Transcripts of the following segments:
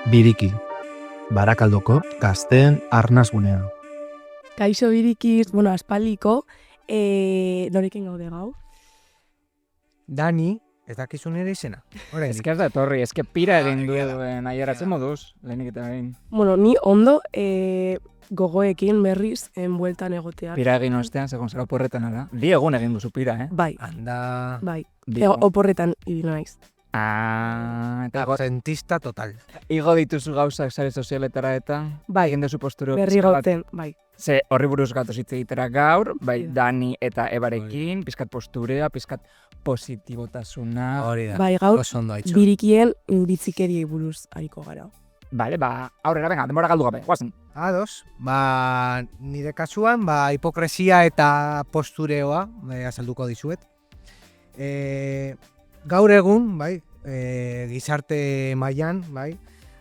Biriki, Barakaldoko gazteen arnasgunea. Kaixo birikiz, aspaldiko, norekin gaude gau? Dani, ez dakizun ere izena. Ez que ez da etorri, ez que pira egin duen aieratzen moduz, lehenik eta behin. Ni ondo gogoekin berriz bueltan egotea. Pira egin ostean, segun zera oporretan ala. Bi egun egin duzu pira, Bai, Anda... bai. Bi- Oporretan ibili naiz. Eta Absentista total. igo dituzu gauzak sare sozialetara eta Bai, egin duzu posturo. berri pixka bat. gauten, bai. Ze horri buruz gatoz hitz egitera gaur, bai Da. Dani eta Ebarekin, pizkat posturea, pizkat positibotasuna. Hori da. Bai, gaur Oso ondo haitxo. birikien bitzikeriei buruz ariko gara. Bale, aurrera, venga, denbora galdu gabe, guazen. Ados, nire kasuan, hipokresia eta postureoa, azalduko dizuet. Gaur egun, gizarte mailan,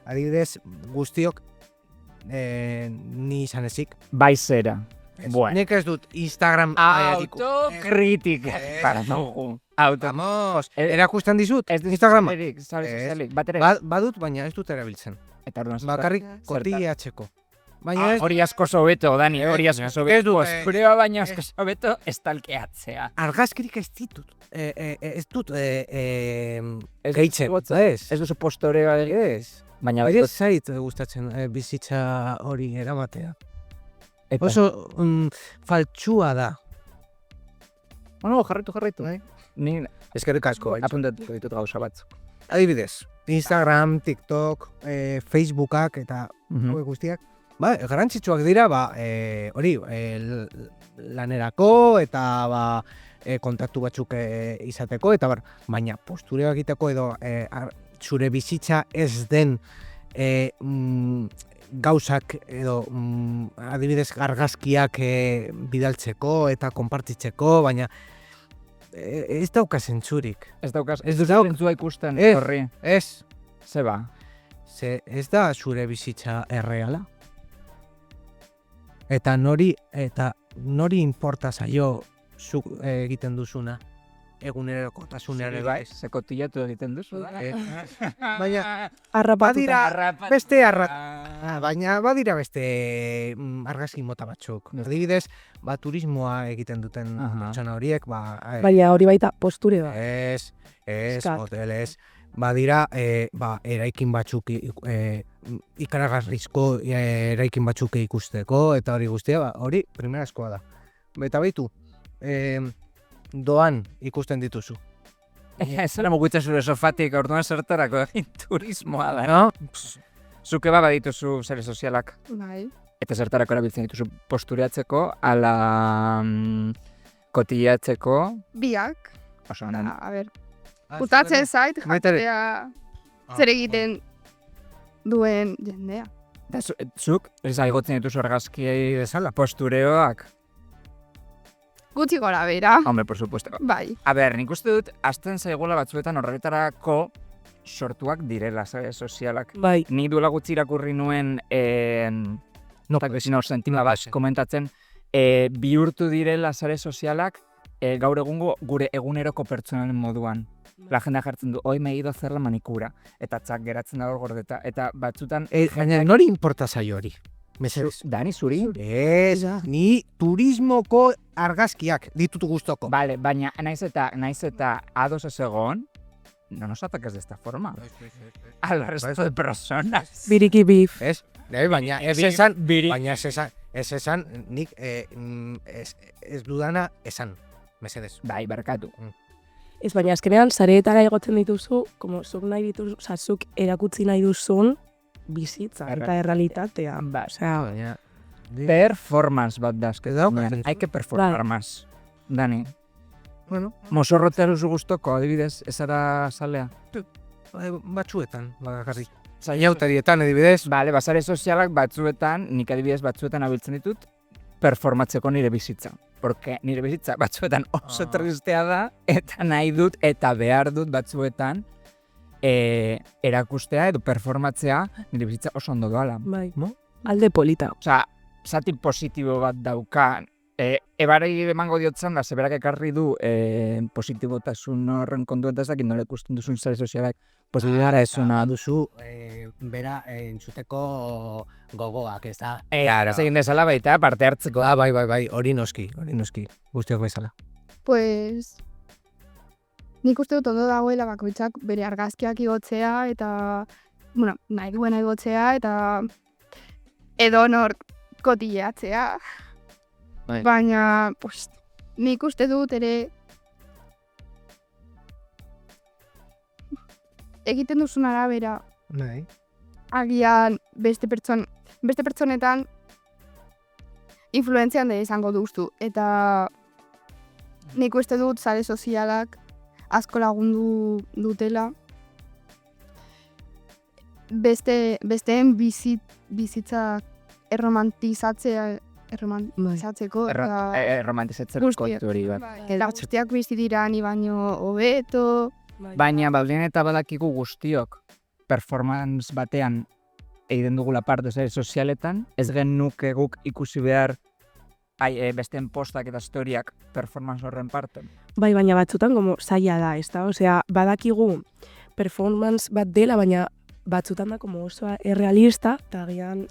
adibidez, guztiok ni izan ezik. Bai zera. Bueno. Nik ez dut Instagram Autokritika. Para dugu. Vamos, erakusten dizut Ez dut Instagrama. sare Ez. sozialik, bat ere. Badut, baina ez dut erabiltzen. Eta orduan Bakarrik zertan? kotiatzeko. Baina ez Hori asko sobeto, Dani, hori asko Ez sobeto. dut, Postureo baina asko sobeto estalkeatzea. argazkirik ez ditut. Ez dut Ez gehitzen. duzu- Ez. Ez duzu postureoa egin. Ez. Baina Baina zait gustatzen bizitza hori eramatea. Eta. Oso faltsua da. Bueno, jarraitu. Bai. Ni Eskerrik asko. apuntatuko ditut gauza batzuk. Adibidez, Instagram, TikTok, Facebookak eta hauek guztiak. Garrantzitsuak dira, hori, lanerako eta kontaktu batzuk izateko, eta baina postureo egiteko edo zure bizitza ez den gauzak edo adibidez argazkiak bidaltzeko eta konpartitzeko, baina ez dauka zentzurik. Ez daukaz, Ez ez dut duzu dauk- zentzua ikusten Ez. horri. Ez, Zeba. ze ez da zure bizitza erreala. Eta nori inporta zaio zuk egiten duzuna egunerokotasunean ere bai. Sekotillatu egiten duzu. Baina Harrapatuta. baina badira beste argazki mota batzuk. Adibidez, turismoa egiten duten Aha. pertsona horiek, Baina hori baita postureo. ez, Eskat. hoteles, badira, eraikin batzuk ikaragarrizko eraikin batzuk ikusteko, eta hori guztia, hori primerazkoa da. Eta baitu, doan ikusten dituzu. Ez zara mugitza zure sofatik, orduan zertarako egin turismoa da. No? Zuke badituzu sare sozialak. Bai. Eta zertarako erabiltzen dituzu postureatzeko, ala kotillatzeko. Biak. Oso onan. A ber, gustatzen zait Baita ere. jakitea zer egiten duen jendea. Da, zuk, ez aigotzen dituzu argazkiei bezala, postureoak. Gutxi gora bera. Hombre, por supuesto. Bai. A ber, nik uste dut, azten zaigula batzuetan horretarako sortuak direla, sare sozialak. Bai, Ni duela gutxi irakurri nuen, sentima bat komentatzen, bihurtu direla sare sozialak gaur egungo gure eguneroko pertsonalen moduan. La jendea jartzen du, hoi me he ido a hacer la manicura. Eta txak geratzen da hor gordeta. Eta batzutan, Baina nori inporta zaio hori? Mesedez. Dani, zuri? Ez, ni turismoko argazkiak ditutu guztoko. Vale, baina naiz eta ados ez egon, no nos ataques de esta forma. Al resto de personas. biriki bif. Ez? Baina ez esan, nik ez dudana esan. Mesedez. Bai, barkatu. Ez baina azkenean sareetara egotzen dituzu, como zuk nahi dituzu, zuk erakutsi nahi duzun bizitza eta errealitatea. Ba, Osea, Baina... performance bat da, Ez dauka Mira, zentzu. hay que performar Bai. más. Dani, Bueno, mozorrotea duzu gustoko, adibidez, ez ara salea. batzuetan, bakarrik. Zaiautarietan, adibidez. Bale, basare sozialak batzuetan, nik adibidez batzuetan abiltzen ditut, performatzeko nire bizitza. Porque nire bizitza batzuetan oso tristea da, eta nahi dut, eta behar dut batzuetan, erakustea edo performatzea nire bizitza oso ondo doala. bai. No? Alde polita. Osea, zati positibo bat dauka Ebarei emango diotzen da, zeberak ekarri du positibotasun horren kontu eta ez dakit nola ikusten duzun sare sozialak. Positiboa esuna duzu, bera entzuteko gogoak, ez da? Ez egin dezala baita parte hartzeko. Bai, hori noski, guztiok bezala. Pues, nik uste dut ondo dagoela bakoitzak bere argazkiak igotzea eta, bueno, nahi duena igotzea eta edo nor kotileatzea. Bai. Baina, pues, nik uste dut ere egiten duzun arabera Bai. agian beste pertsonetan influentzian da izango duzu. Eta nik uste dut sare sozialak asko lagundu dutela besteen bizitza erromantizatzeko eta Romantizatzeko Guztiak. kontu hori bat. eta guztiak bizi dira ni baino hobeto. Baina baudien eta badakigu guztiok performance batean egiten dugula parte sare sozialetan, ez genuke guk ikusi behar besteen postak eta historiak performance horren parte. Bai, baina batzutan como zaila da, ez da? Osea, badakigu performance bat dela, baina batzutan da como oso errealista, eta agian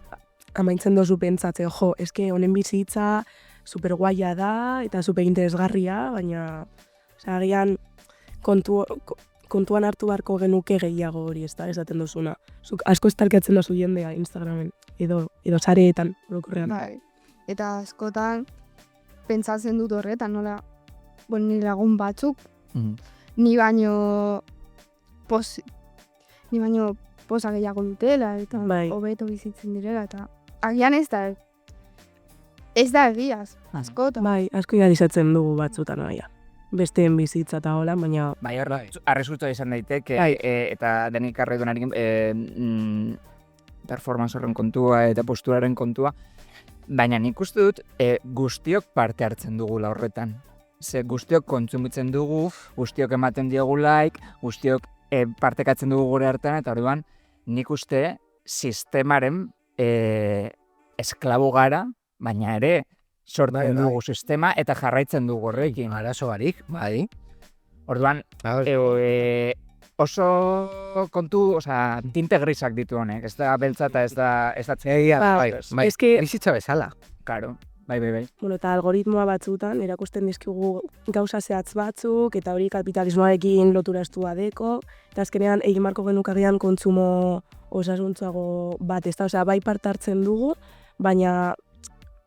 amaintzen dozu pentsatze, jo, eske honen bizitza super guaia da, eta super interesgarria, baina osea, agian kontuan hartu beharko genuke gehiago hori, ez da, esaten duzuna. Zuk asko estalkatzen dozu jendea Instagramen, edo sareetan, orokorrean. Bai. Eta askotan pentsatzen dut horretan, nola, ni lagun batzuk, ni baino posa gehiago dutela, eta Bai. hobeto bizitzen direla, eta agian ez da egiaz, askotan. Bai, asko idealizatzen dugu batzutan, baina. Besteen bizitza eta hola, baina Bai, hor, arresultua izan daiteke, Bai. eta denik arre duenarekin performance horren kontua eta posturaren kontua, baina nik uste dut guztiok parte hartzen dugula horretan. Ze guztiok kontsumitzen dugu, guztiok ematen diogu like, guztiok partekatzen dugu gure hartan, eta orduan nik uste sistemaren esklabo gara, baina ere sortzen dugu sistema eta jarraitzen dugu horrekin. Arazo barik, bai. Orduan, oso kontu, osea, tinte grisak ditu honek, ez da beltza eta ez da Egia, bai. eske, Bizitza bezala. Claro, bai. bueno, eta algoritmoa batzutan erakusten dizkigu gauza zehatz batzuk, eta hori kapitalismoarekin lotura estua deko, eta azkenean egin marko genukagian kontsumo osasuntzuago bat, ez da, osea, bai parte hartzen dugu, baina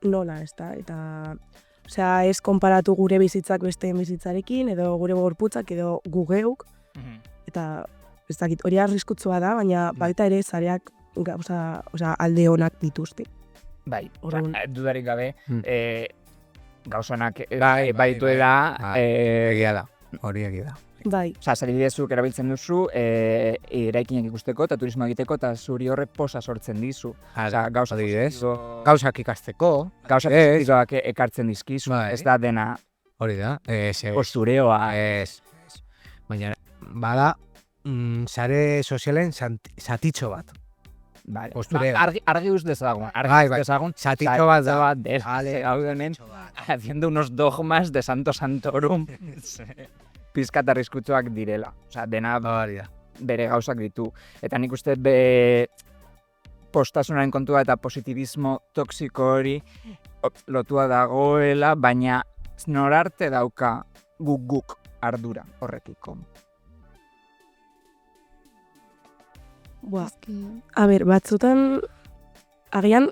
nola, ez da, eta osea, ez konparatu gure bizitzak besteen bizitzarekin, edo gure gorputzak, edo gu geuk, eta ez dakit, hori arriskutsua da, baina baita ere zareak gauza, osea, alde onak dituzte. Bai, Orduan. dudarik gabe, gauzonak Bai, dituela, Egia da, hori egia da. Bai, osea, salibidezuk erabiltzen duzu, eraikinak ikusteko eta turismo egiteko, eta zuri horrek posa sortzen dizu. Osea, gauza adibidez. positibo- Gauzak ikasteko, gauza positiboak ekartzen dizkizu, Bai. ez da dena hori da. postureoa. Baina, bada, sare sozialen zatitxo bat. Bai, postureo. argi uz dezagun, Bai, bai. dezagun, Zatitxo bat da. Vale, gauden haciendo unos dogmas de Santo Santorum pizkat arriskutsuak direla. Osea, dena Hori da. bere gauzak ditu. Eta nik uste postasunaren kontua eta positibismo toksiko hori lotua dagoela, baina norarte dauka guk ardura horrekiko. Buah, Eske, a ber, batzutan agian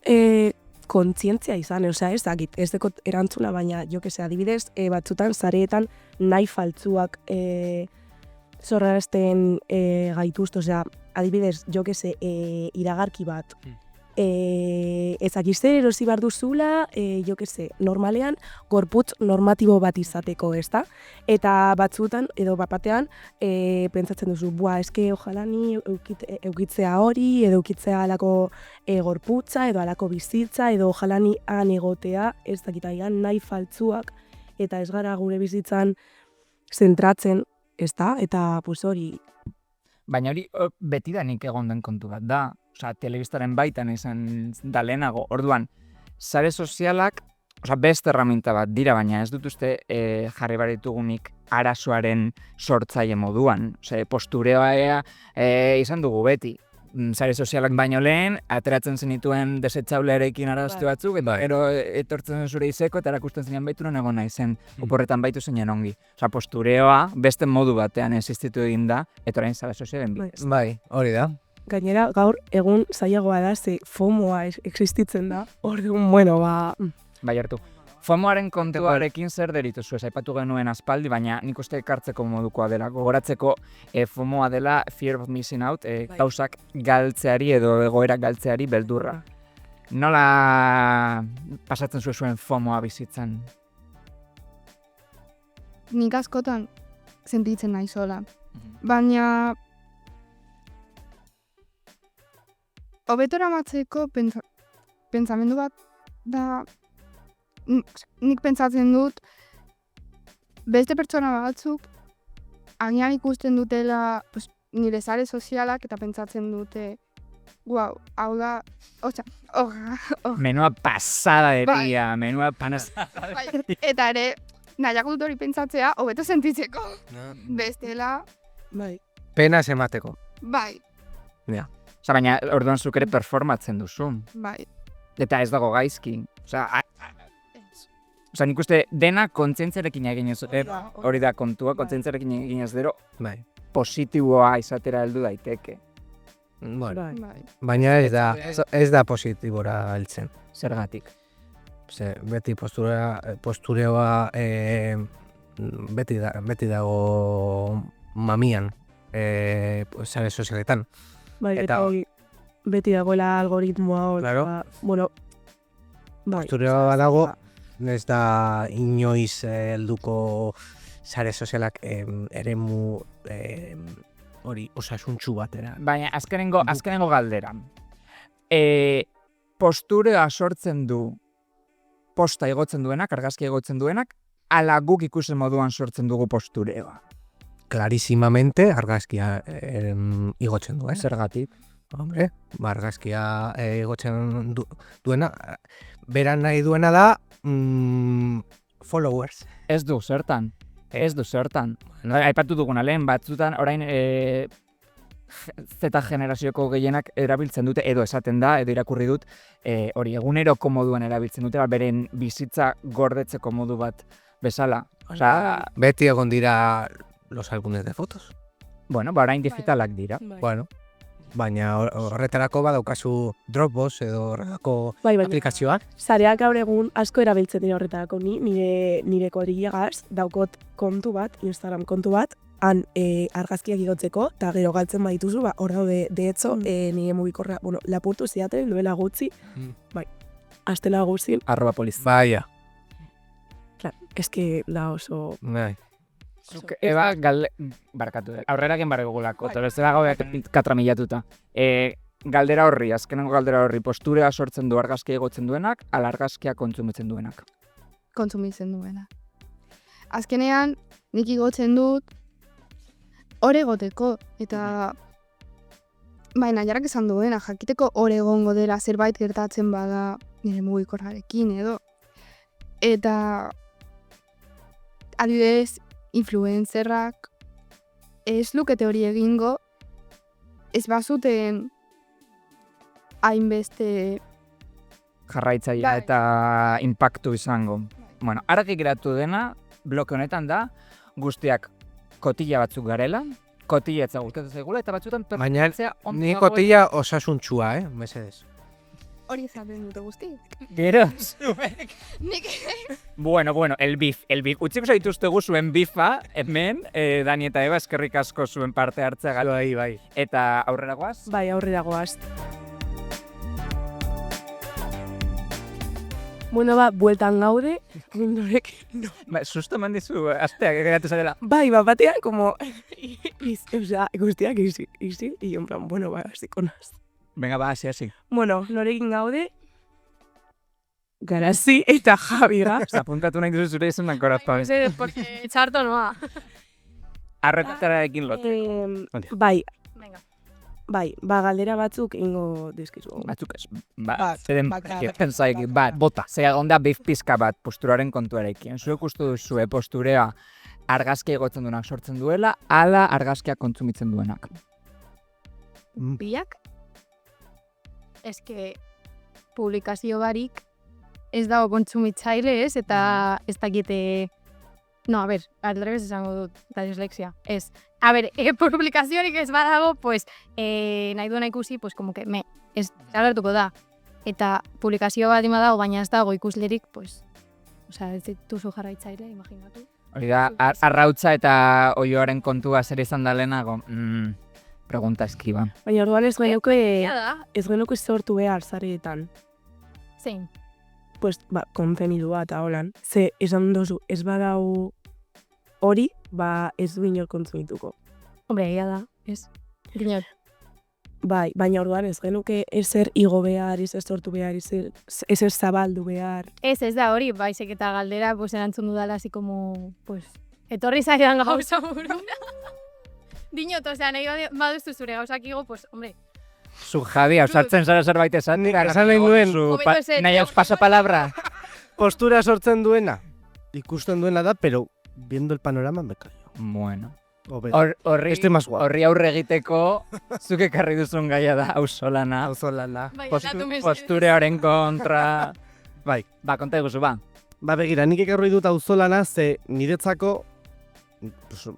kontzientzia izan, osea, ez dakit, ez dekot erantzuna, baina jo que se adibidez, batzutan sareetan nahi faltzuak zorrarazten gaituzte, osea, adibidez, jo que se iragarki bat, ezakizte erosi behar duzula, jo que se, normalean gorputz normatibo bat izateko, ezta? Eta batzutan, edo bapatean, pentsatzen duzu, eske ojala ni eukitzea hori, edo eukitzea alako gorputza, edo alako bizitza, edo ojala ni han egotea, ez dakitaian nahi faltzuak, eta ez gara gure bizitzan zentratzen, ezta? Eta pues hori, Baina hori betidanik egon den kontu bat da. Osea, telebistaren baitan izan da lehenago. Orduan, sare sozialak beste erraminta bat dira, baina ez dut uste jarri baritugunik arazoaren sortzaile moduan. Postureoa izan dugu beti. Sare sozialak baino lehen, ateratzen zenituen desetxablearekin araztu batzuk, eta gero etortzen zure izeko, eta erakusten zenean baituran egon nahi zen, oporretan baitu zenean ongi. Postureoa beste modu batean existitu egin da, eta orain sare sozialen bidez. Bai, hori da. Gainera, gaur egun zailagoa da, ze FOMOa existitzen da. Orduan, bueno, Bai hartu. FOMOaren kontuarekin zer derituzu, aipatu genuen aspaldi, baina nik uste ekartzeko modukoa dela. Gogoratzeko FOMOa dela fear of missing out, gauzak galtzeari edo egoerak galtzeari beldurra. Nola pasatzen zuen FOMOa bizitzan? Nik askotan sentitzen nahi sola. Baina hobetora matzeko pentsamendu bat da nik pentsatzen dut beste pertsona batzuk agian ikusten dutela nire sare sozialak eta pentsatzen dute guau, hau da, Menua pasada de dia, menua panasada. Eta ere, nahiago dut hori pentsatzea, hobeto sentitzeko. Bestela, Pena emateko. bai, Baina orduan zuk ere performatzen duzu. bai. Eta ez dago gaizki. Nik uste dena kontzientziarekin eginez, hori da kontua, kontzientziarekin eginez dero, Bai. positiboa izatera heldu daiteke. Bueno, Bai. baina ez da positibora heltzen. Zergatik. Beti postureoa beti dago mamian sare sozialetan. Bai, Eta- eta hori, beti dagoela algoritmoa hor. Claro. Bueno, bai. Postureoa dago, ez da inoiz helduko sare sozialak eremu hori osasuntsu batera. Baina azkenengo galdera. Posturea sortzen du posta igotzen duenak, argazki igotzen duenak, ala guk ikusen moduan sortzen dugu postureoa. Clarísimamente argazkia igotzen du, Zergatik. Hombre, argazkia igotzen duena, beran nahi duena da followers. Ez du zertan. Aipatu duguna lehen, batzutan orain Z generazioko gehienak erabiltzen dute, edo esaten da, edo irakurri dut, hori eguneroko moduan erabiltzen dute, beren bizitza gordetzeko modu bat bezala. Beti egon dira los álbumes de fotos. Bueno, orain digitalak dira. Bueno, baina horretarako badaukazu Dropbox edo horrelako Bai, aplikazioak. Zareak gaur egun asko erabiltzen dira horretarako nire korillegaz, daukot kontu bat, Instagram kontu bat, han argazkiak igotzeko, eta gero galtzen badituzu, hor daude, de hecho, nire mugikorra, lapurtu ziaten, duela gutxi, bai, astela guztin, @poliz. Baia. Claro, eske da oso... Bai. Eba, barkatu, aurrera gen barregulako, eta bezala gauak katramilatuta. Galdera horri, azkenengo galdera horri, posturea sortzen du argazkia igotzen duenak, ala argazkia kontsumitzen duenak. Kontsumitzen duena. Azkenean, nik igotzen dut hor egoteko, eta baina jarrak esan duena, jakiteko hor egongo dela zerbait gertatzen bada nire mugikorrarekin edo. Eta adibidez, influencerrak ez lukete hori egingo, ez bazuten hainbeste Jarraitzailea Bai. eta impactu izango. Bueno, argi geratu dena, bloke honetan da, guztiak kotila batzuk garela, kotila etza gustatzen zaigula, eta batzutan Baina performatzea ondo ni dagoela. kotila osasuntsua, mesedez. hori izaten dute guzti. Gero, Nik Bueno, el bif. Utziko zaituztegu zuen bifa, hemen, Dani eta Eba, eskerrik asko zuen parte hartzea Bai. Eta aurrera goaz? Bai, aurrera goaz. Bueno, bueltan gaude, mindorek, no. Susto eman dizu, asteak geratu zarela. Bai, batean, como, guztiak izi, y en plan, bueno, hasiko naz. Venga, hasi. Bueno, norekin gaude, Garazi eta Javiga. Apuntatu nahi duzu zure izenan korazpabez. Porque txarto noa. Arretatararekin lot. Bai, Venga. Bai, galdera batzuk ingo dizkizu. Batzuk ez. Bat, Bat, bota. Zega gonda beif pizka bat posturaren kontuarekin. Zuek uste duzue posturea argazkia egotzen duenak sortzen duela, ala argazkia kontsumitzen duenak. Biak? Eske, publikazio barik ez dago kontsumitzaile ez, eta ez dakite... No, a ber, aldrebes esango dut, da dislexia. Ez. A ber, publikaziorik ez badago, pues, nahi duena ikusi, pues, como que, ez agertuko da. Eta publikazio bat ima dago, baina ez dago ikuslerik, pues, osea, ez dituzu jarraitzaile, imaginatu. Hori da, arrautza eta oioaren kontua zer izan da lehenago. Pregunta eskiba. Baina orduan ez Da, genuke sortu behar zareetan. zein. Pues, kontenidua eta holan. Ze, esan dozu, ez badau hori, ez du inor kontsumituko. Hombre, egia da, ez. Dinot. Bai, baina orduan ez genuke ezer igo behar, ezer sortu behar, ezer zabaldu behar. Ez da hori, baizik eta galdera, pues, erantzun dudala, así como, pues, etorri zaidan gauza burura. Dinot, osea, nahi baduzu zure gauzak igo, pues, hombre, Zu Javi, ausartzen zara zerbait esan. Esan nahi nuen, Nahi hauz pasapalabra. postura sortzen duena, ikusten duena da, pero viendo el panorama me callo. Bueno. Horri Horri aurre egiteko, zuk ekarri duzun gaia da, auzolana. auzolana. bai, Posturearen kontra. Bai. Konta eguzu, ba. Begira, nik ekarri dut auzolana, ze niretzako,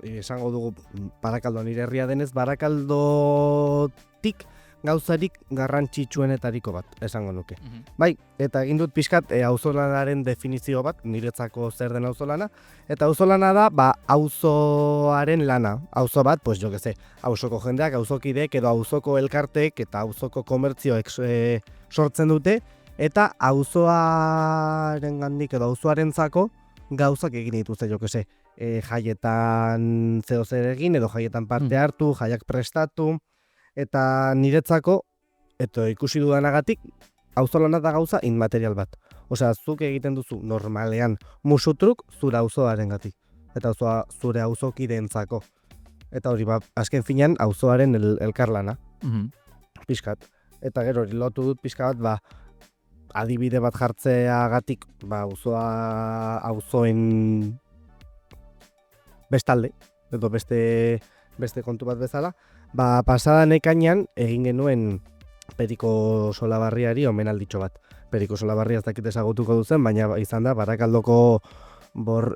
esango dugu Barakaldo nire herria denez, Barakaldotik gauzarik garrantzitsuenetariko bat, esango nuke. Bai, eta egin dut pixkat auzolanaren definizio bat, niretzako zer den auzolana, eta auzolana da, auzoaren lana. Auzo bat, pues jo que sé, auzoko jendeak, auzokideek edo auzoko elkarteek eta auzoko komertzioek sortzen dute, eta auzoaren gandik edo auzoarentzako gauzak egin dituzte, jo que sé, jaietan zeo zer egin edo jaietan parte hartu, jaiak prestatu, eta niretzako, eta ikusi dudanagatik, auzolana da gauza inmaterial bat. Osea, zuk egiten duzu normalean musutruk zure auzoarengatik, eta auzoa zure auzokideentzako. Eta hori, azken finean, auzoaren elkarlana, pixkat. Eta gero hori lotu dut pixka bat, adibide bat jartzeagatik, auzoen bestalde, edo beste kontu bat bezala, pasadan ekainean egin genuen Periko Solabarriari omenalditxo bat. Periko Solabarria ez dakit ezagutuko duzen, baina izan da Barakaldoko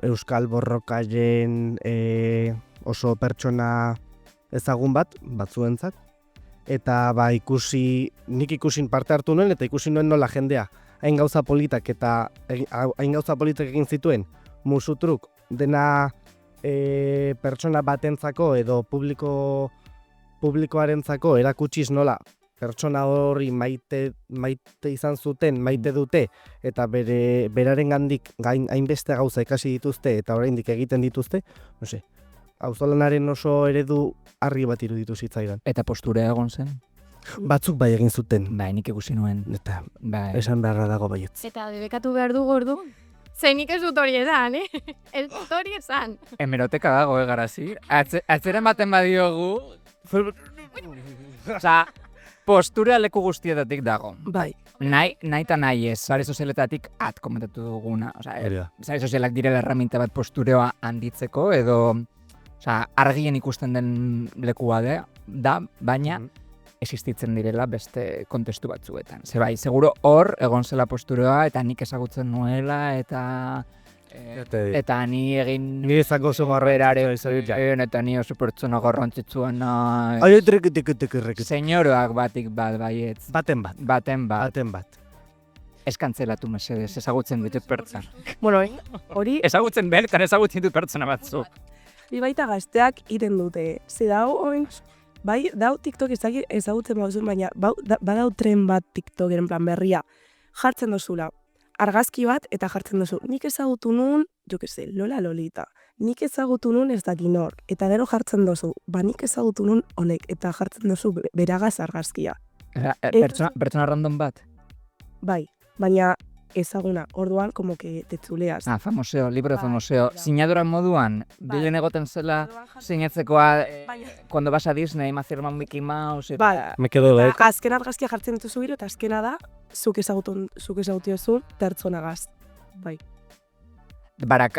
euskal borrokaien oso pertsona ezagun batzuentzat. Eta nik ikusin parte hartu nuen, eta ikusi nuen nola jendea hain gauza politak egin zituen musutruk dena pertsona batentzako edo publikoarentzako erakutsiz nola pertsona hori maite izan zuten, maite dute, eta beraren gandik hainbeste gauza ikasi dituzte eta oraindik egiten dituzte, no se, auzolanaren oso eredu argi bat iruditu zitzaidan. Eta posturea egon zen? Batzuk bai egin zuten. Bai, nik ikusi nuen. Eta esan beharra dago baietz. Eta debekatu behar dugu ordu? Zeinik ez dut hori esan, Ez dut hori esan. Hemeroteka dago, garazi. Atzera ematen badiogu... Osa, postura leku guztietatik dago. Bai. Nahi eta nahi ez, sare sozialetatik komentatu duguna. Sare sozialak direla erraminta bat postureoa handitzeko, edo argien ikusten den lekua da, baina existitzen direla beste kontestu batzuetan. Ze bai, seguro hor egon zela postureoa, eta nik ezagutzen nuela, eta ni egin... Ni ezako oso garberare eta ni oso pertsona garrantzitsuan Ai, trek. Senyoroak batik bat baietz. Baten bat. Eskantzelatu mesedez, ezagutzen ditut pertsona. Bueno, hori... Ezagutzen bertan ezagutzen ditut pertsona batzuk. Baita gazteak iten dute. Ze dau, bai, dau TikTok ezagutzen bauzun, baina badau tren bat TikTokeren plan berria. Jartzen dozula, argazki bat eta jartzen dozu. Nik ezagutu nun, jo que se, Lola Lolita. Nik ezagutu nun ez dakin hor. Eta gero jartzen dozu, nik ezagutu nun honek. Eta jartzen dozu beragaz argazkia. Pertsona random bat? Bai, baina ezaguna. Orduan, como que tetzuleaz. Famoseo, libro de Bai, famoseo. bai. Sinadura moduan, Bai. bilen egoten zela Orduan jartzen- sinetzekoa Baina- cuando vas a Disney, me firma Mickey Mouse. Eta... Bai. Me quedo de Eta azken argazkia jartzen dituzu gero, eta azkena da, zuk ezagutiozu pertsonagaz. Bai.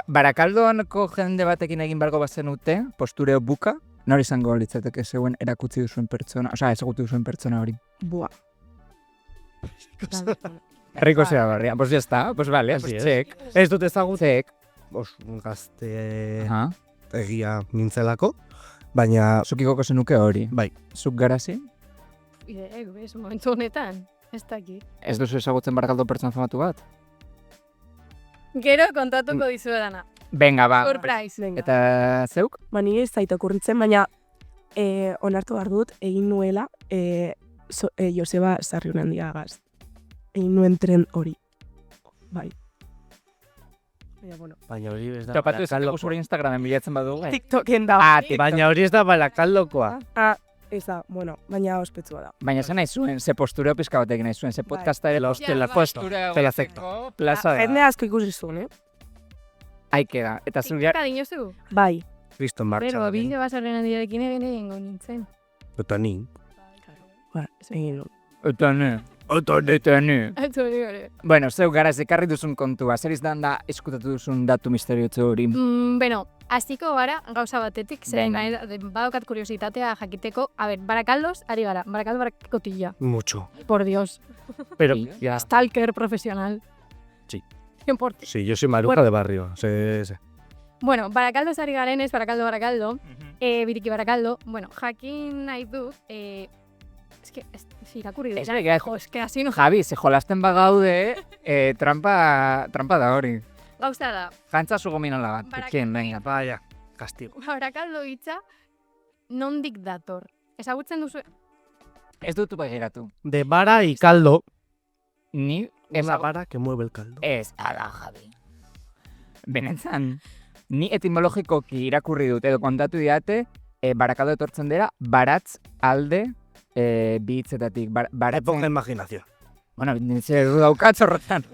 Barakaldonko jende batekin egin bargo bazenute, postureo buka, nori izango litzateke zeuen erakutsi duzuen pertsona, ezagutu duzuen pertsona hori. Buah. Herriko zera barria, pues ya está, pues vale, Así es. check, Ez dut ezagutzen check. gazte Aha. egia nintzelako, baina Zukikoko zenuke hori. Bai. Zuk garazi? Ez, momentu honetan, ez dakit. Ez duzu ezagutzen Barakaldo pertsona famatu bat? Gero kontatuko dizuedana. Venga, ba. Surprise. Venga. Eta zeuk? Ba, nire ez zait okurritzen, baina onartu behar dut, egin nuela Joseba Sarriunen diagaz. Egin nuen tren hori. Bai. Baina, bueno. baina hori ez da Topatu ez Barakaldokoa. zure Instagramen bilatzen badugu. TikToken da. Baina hori ez da Barakaldokoa. Ez da, bueno, baina ospetsua da. Baina zen nahi zuen, ze postureo pizka batekin nahi zuen, ze Bai. podcasta ere Te la postureo te la acepto. plaza Jende da. asko ikusi zuen, Aike da. Eta zu ja... TikToka dinozu? Bai. Kriston martxa. Pero, bideo basarren handiarekin egingo nintzen. Eta ni. Ba, egin nuen. Eta ne. Eta ne. Atzo hori hori. Bueno, zeu garaz ekarri duzun kontua, zer izan da eskutatu duzun datu misteriotzu hori. Bueno, hasiko gara gauza batetik, zen Venga. badokat kuriositatea jakiteko. A ver, Barakaldoz, ari gara. Barakaldo barakotilla. Mucho. Por Dios. Pero, Sí. ya. Stalker profesional. Sí. 100%. Sí, yo soy maruja de barrio. Bueno, Barakaldoz ari garen ez, Barakaldo. Biriki Barakaldo. Bueno, jakin nahi dut, irakurri dut. Jo, eske hasi no. Javi, ze jolasten bagaude, trampa da hori. Gauza da, Jantza zu gominola bat. Barak- Ken, venga. Vaya, castigo. Barakaldo hitza nondik dator. Ezagutzen duzu, Ez dutu begiratu. De vara y caldo. Ni Es la ezagu- vara que mueve el caldo. Ez, ala, Javi. Benetan, ni etimologikoki irakurri dut, edo kontatu diate, Barakaldo etortzen dira, baratz alde bi hitzetatik. Poca imaginación. Bueno, zer erru daukat horretan.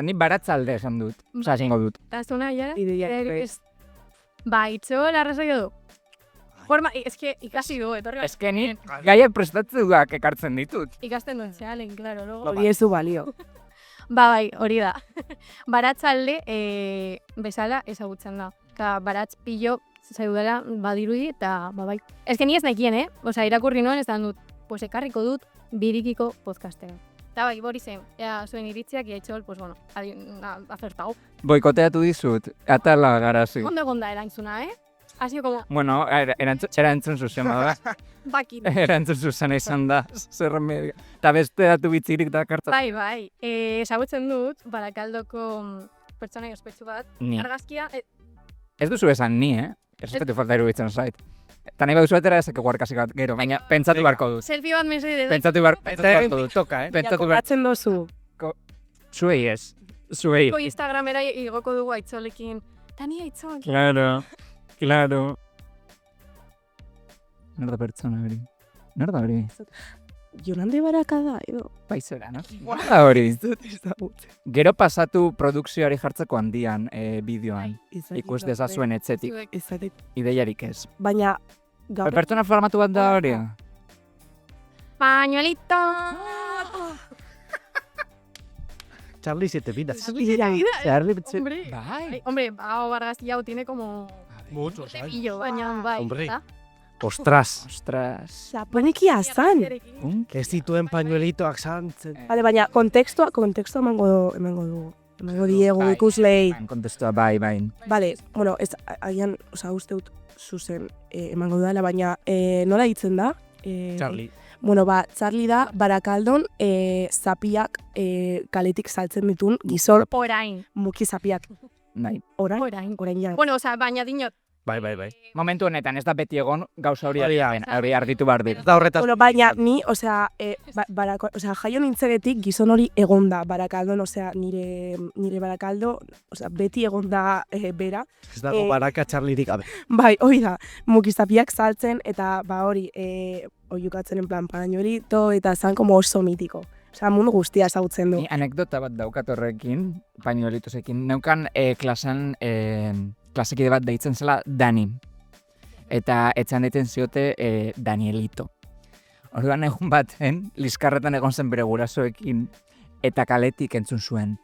Ni baratzalde esan dut. Osa, esango dut. eta zuna jara, Ideia ba, itxo larrazaio du. Forma, eske ikasi du, etorri Ez que ni gaia prestatzuak ekartzen ditut. ikasten duen zealen, claro, logo. Hori ez du balio. Bai, hori da. Baratzalde bezala ezagutzen da. Eta baratz pillo zaudela badirudi eta bai. Ez que ni ez nekien, Osa, irakurri nuen ez da dut, pues ekarriko dut birikiko podcastera. Eta bai, Borisen, zuen iritziak etxol, pues bueno, acertau. Boikoteatu dizut, atala garazi. Ondo egon da erantzuna, Ha sido como, Bueno, erantzun zuzen da. bakin. Erantzun zuzen izan da, zer remedio. Eta beste datu bitzirik da kartzen. Bai, ezagutzen dut, Barakaldoko pertsonai ospetsu bat, Ni. argazkia, Ez duzu esan ni, Errespetu falta iruditzen zait. Eta nahi baduzu atera ezak eguarkasik bat gero, baina pentsatu beharko dut. selfie bat mesedez. Pentsatu beharko dut. Toca, Pentsatu behar... Jakobatzen dozu. Zuei ez. Zuei. Instagramera igoko dugu aitzolekin. Tani aitzol. Claro. Nor da pertsona hori? Nor da hori? Jolande Barakada, edo. Baizera, no? Da hori. Gero pasatu produkzioari jartzeko handian bideoan. Ikus dezazuen etzetik. Zuek. Izatek. Ideiarik ez. Baina, gaur... Pertsona formatu bat da hori? Pañuelito. Charlie 7 vidas. Hombre. Bai. Hombre, argazkia hau tiene como... Muchos años. Pillo, baina bai. Hombre. ezta? Ostras. Ostras. Japonekia zan. Ez dituen pañuelitoak santzen. Vale, baina kontekstua emango dugu diegu Bai. ikuslei. Kontestua, bai. Vale, bueno, ez agian, uste dut zuzen emango dudala, baina nola ditzen da? Charlie. Bueno, Charlie da Barakaldon zapiak kaletik saltzen ditun gizor Orain. muki zapiak. Nahi. Orain. Orain ja. Bueno, oza, baina dinot. Bai. Momentu honetan ez da beti egon gauza hori Hori da. hori argitu behar dira. Ez da horretaz. Bueno, baina ni, jaio nintzegetik gizon hori egonda Barakaldon, nire Barakaldo, beti egonda bera. Ez dago baraka Charlierik gabe. Bai, hori da, mukizapiak saltzen, eta hori, oiukatzen en plan parañuelito, eta zan como oso mitiko. Osea, mundu guztia ezagutzen du. Ni anekdota bat daukat horrekin, pañuelitosekin. Neukan klasean, klasekide bat deitzen zela Dani. Eta etxean deitzen ziote Danielito. Orduan egun baten, liskarretan egon zen bere gurasoekin, eta kaletik entzun zuen.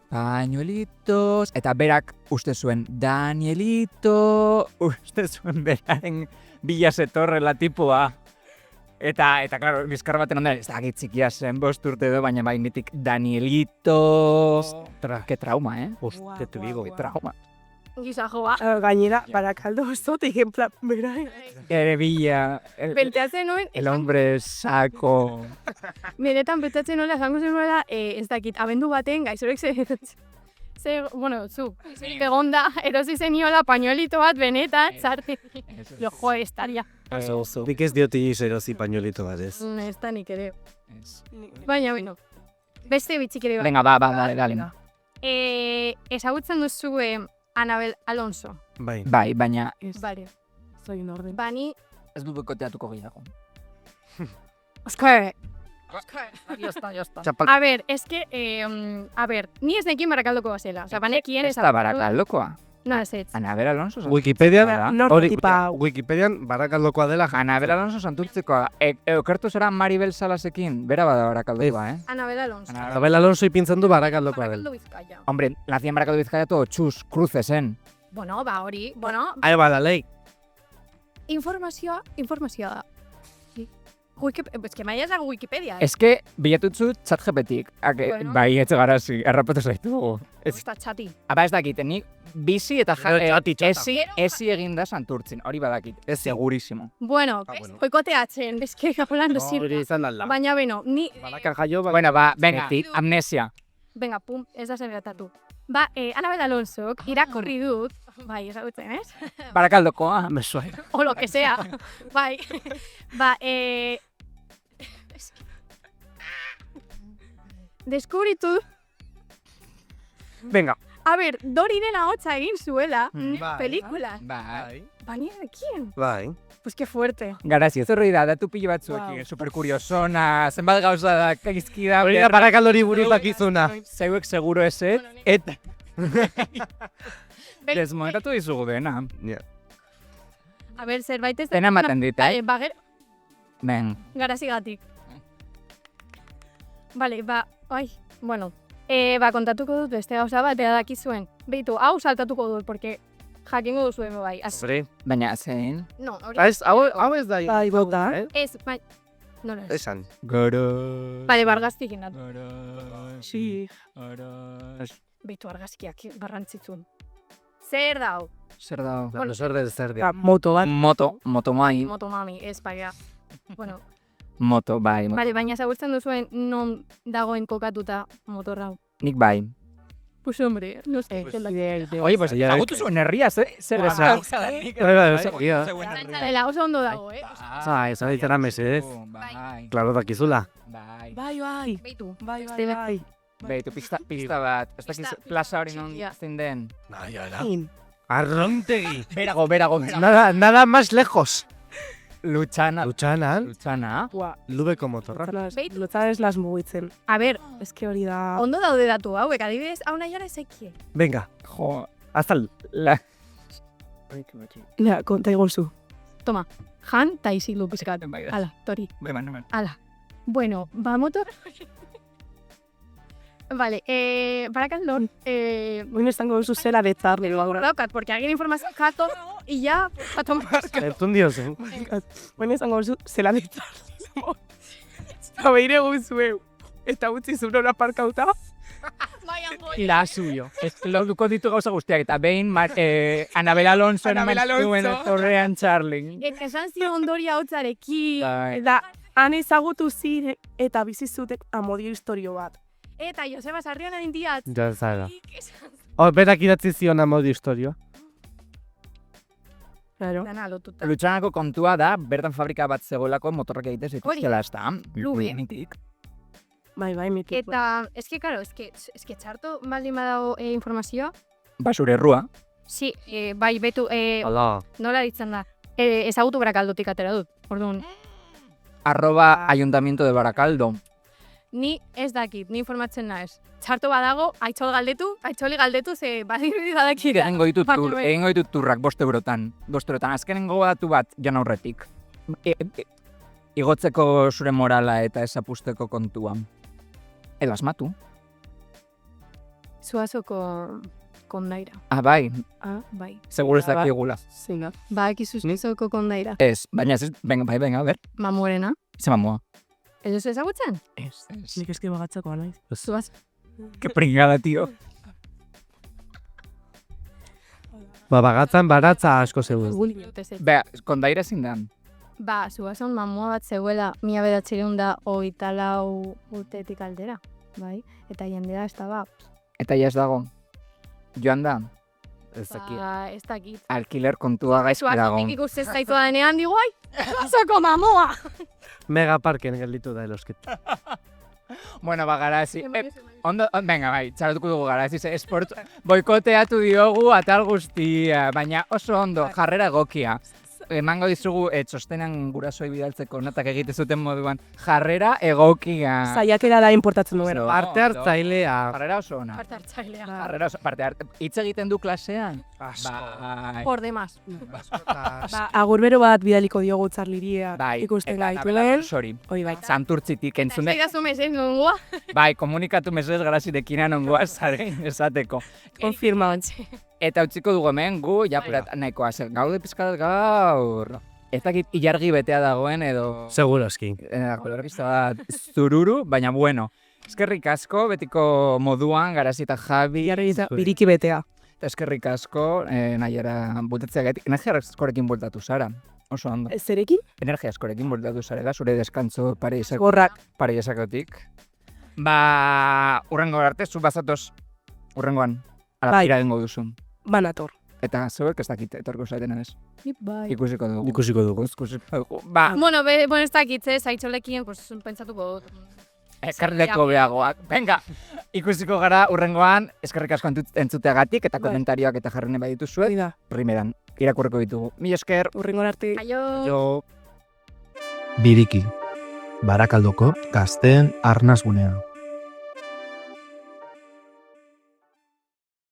Pañuelitos, eta berak uste zuen, Danielito, uste zuen beraren bila zetorrela tipua. Eta, klaro, bizkar baten ondela, ez da txikia zen, 5 urte edo, baina bai nitik Danielito... Que trauma, Hostia, te digo, que trauma. Gisa joa. Gainera, Barakaldo osotik, en plan, bera. Ere bila, Penteatzen nuen, el hombre saco... benetan penteatzen nuela, esango zenuela, ez dakit, abendu baten, gaizorek bueno, zu, egonda, erosi zeniola pañuelito bat benetan, zarte. Jo, estaria. Nik ez diot inoiz erosi pañuelito bat, ez? Ez da nik ere. Baina, bueno, beste bitzik ere. Venga, dale. Ezagutzen duzu Anabel Alonso. Bai. Bai, baina Bale. Soy un orden. Bani, ez du boikoteatuko gehiago. Oskar. Ya está. Txapal. A ver, es que, ni ez nekin Barakaldoko bazela. Osa, banekien Ez da Barakaldokoa. No, ez ez. Anabel Alonso. Wikipedian, Norte tipa... Wikipedian Barakaldokoa dela Anabel Alonso santurtzekoa. Okertu zera Maribel Salasekin, bera bada Barakaldokoa, Anabel Alonso. Anabel Alonso ipintzen du Barakaldokoa dela. Barakaldo Bizkaia. Hombre, nazi en Barakaldo Bizkaia todo txus, crucesen. Bueno, ba hori, bueno, Ahí va la ley. informazioa da. Sí. Ez que maiaz dago Wikipedia, Ez que, bilatutzu ChatGPTik. Bueno. Bai, etxe garazi, errapatu zaitu. Eta txati. Aba ez dakit, nik bizi eta Txati, esi eginda santurtzin, hori badakit. Ez segurísimo. Bueno, bueno. joikoteatzen, eske hablando Hori izan da. Baina beno, ni, Barakan jaio, Bueno, venga, amnesia. venga, pum, ez da zer gertatu. Ba, Anabel Alonsok irakurri dut, bai, ezagutzen, ez? Barakaldokoa. Me suena. O lo que sea. Bai. Ba, deskubritu, Venga. a ver, Doriren ahotsa egin zuela, Bai. pelikula. Bai. Baniekin? Bai. Pues que fuerte. Garazi, ez horri da, datu pilo batzuekin, super kuriosona, zenbat gauza da, kaizkida, Hori da Barakaldori buruz dakizuna. zeuek seguro eset, eta desmontatu dizugu dena. A ver, zerbait ez... Dena ematen dit, Bager, Ben, garazigatik. Vale, ba, bueno. Ba, kontatuko dut beste gauza bat, bera dakizuen. Beitu, hau saltatuko dut, porque jakingo duzuen bai. Hombre. baina zein? No, hori... Hau ez da. Bai, bota. Ez, bai... No, no, ez. Esan. Goro. Bale, bargaztik indatu. Sí. Beitu argazkiak barrantzitzun. Zer da hau? Zer da? Bueno. Zer dira. Moto bat. Moto mai, Motomami, ez baina. Bueno, moto bai. bale, baina ezagutzen duzuen non dagoen kokatuta motorra hau. Nik bai. Pues hombre, no sé. Oye, pues Ya, zagutu zuen herriaz, Zer Bai, Dela oso ondo dago, ez da ditzera mesedez. Bai. Klaro dakizula. Bai. Bai. Beitu. Bai, Beste bat. bai. Beitu, pista bat. Ez dakiz Pista plaza hori non txikia. zein den. Arrontegi. Berago. Nada más lejos. Lutxana. Lutxana. Buah, Lubeko motorra. Beitu. Lotzan ez las mugitzen. A ver, Ez que hori da... ondo daude datu hauek, adibidez, hau nahi jara ezekie. Venga. Jo, Azal. Ja, konta iguzu. Toma, jan ta izilu pizkat. bai da. Hala, tori. Beman. Hala. Bueno, ba motor... Vale, Barakaldon, Oin estango duzu zela betzar, nire gaur. daukat, porque alguien informazio kato, y ya, a tomar. Ertun diozen. Oin estango duzu zela betzar. Eta behire guzue. Eta utzi zuen aparkauta. La suyo. Ez lotuko ditu gauza guztiak, eta behin Anabel Alonso Anabel zuen Alonso. torrean Charlie. Eta esan zion ondoria hotzarekin. Bai. Eta han ezagutu ziren eta bizi zuten amodio historio bat. Eta Joseba Sarriona dindiat. Ja zara. Berak idatzi zion amodio historioa. Claro. Dana lotuta. Lutxanako kontua da, bertan fabrika bat zegoelako motorrak egite zituztela, ez da? Lubi. Lubienitik. Bai, mitu. Eta, eske, claro, eske txarto baldin badago informazioa. Basure errua. Si, bai, betu, Hala. nola ditzen da. Ezagutu Barakaldotik atera dut. Orduan, @ Ayuntamiento de Barakaldo. Ni ez dakit, ni informatzen naiz. Txarto badago, Aitzoli galdetu, ze badirudi badakit. Egingo ditut turrak 5 eurotan. 5 eurotan, azkenengo datu bat jan aurretik. Igotzeko zure morala eta esapusteko kontuan. Edo asmatu. Zuazoko kondaira. Bai, Bai. seguro ez dakigula. Zinga. Ba, ekizu zuazoko kondaira. Ez, baina ez, venga, a ver. Mamorena. Ze mamua. Ez duzu ezagutzen? Ez. Nik eski bagatzakoa naiz. Zuaz. Que pringada, tío. Bagatzan baratza asko zegoen. Bea, kondaira ezin da. Ba, zuazon mamua bat zeuela 1934 urtetik aldera. Bai, eta jendea ez da ba. Eta ja ez dago. Joan da, Ez dakit. Ba, ez dakit. alkiler kontua gaizki dago. Zuazetik ikusten zaitu da denean, digo, ai, zuazoko mamua! Megaparken gelditu da erosketa. Bueno, garazi. Ondo, venga, bai, txaratuko dugu garazi. Esport boikoteatu diogu atal guztia, baina oso ondo, jarrera egokia. Emango dizugu txostenan gurasoi bidaltzeko notak egite zuten moduan. Jarrera egokia. Zaiakera da importatzen duena. Oso Parte ondo. hartzailea. Jarrera oso ona. Parte hartzailea. Jarrera oso, hitz egiten du klasean? Asko. Bai. Por demás. Ba, agurbero bat bidaliko diogu Txarliria Bai, ikusten eta gaituen. Sori, Hoi bai. santurtzitik entzune. Zaidazu mezen nongoa. Bai, komunikatu mesedez garazirekin nongoa zaren esateko. Konfirma. Eta utziko dugu hemen gu, japurat nahikoa zer, gaude pizkadat gaur. Ez dakit ilargi betea dagoen edo... Seguroski. Kolorista bat zururu, baina bueno. Eskerrik asko, betiko moduan, Garazi eta Javi. Biriki betea. Eta eskerrik asko, nahiara bultatzea gaitik. Energia askorekin bultatu zara. Oso ondo. Zerekin? Energia askorekin bultatu zarela, zure deskantzo Gorrak. pareizakotik. Ba, urrengo arte, zu bazatoz urrengoan. Ala, Bai. iragengo duzun. Banator. Eta zeuek ez dakit etorko zaiten ez. Bai. Ikusiko dugu. Ikusiko dugu. Ikusiko dugu. Ba, Bueno, ez dakit, Aitzolekin, pues, pentsatuko dut. ekarleko beagoak. Venga, ikusiko gara urrengoan, eskerrik asko entzuteagatik eta Bai. komentarioak eta jarrene badituzue. Hoi da. Primeran, irakurreko ditugu. Mil esker. Urrengon arte. Aio! Jo. Biriki. Barakaldoko gazteen arnasgunea.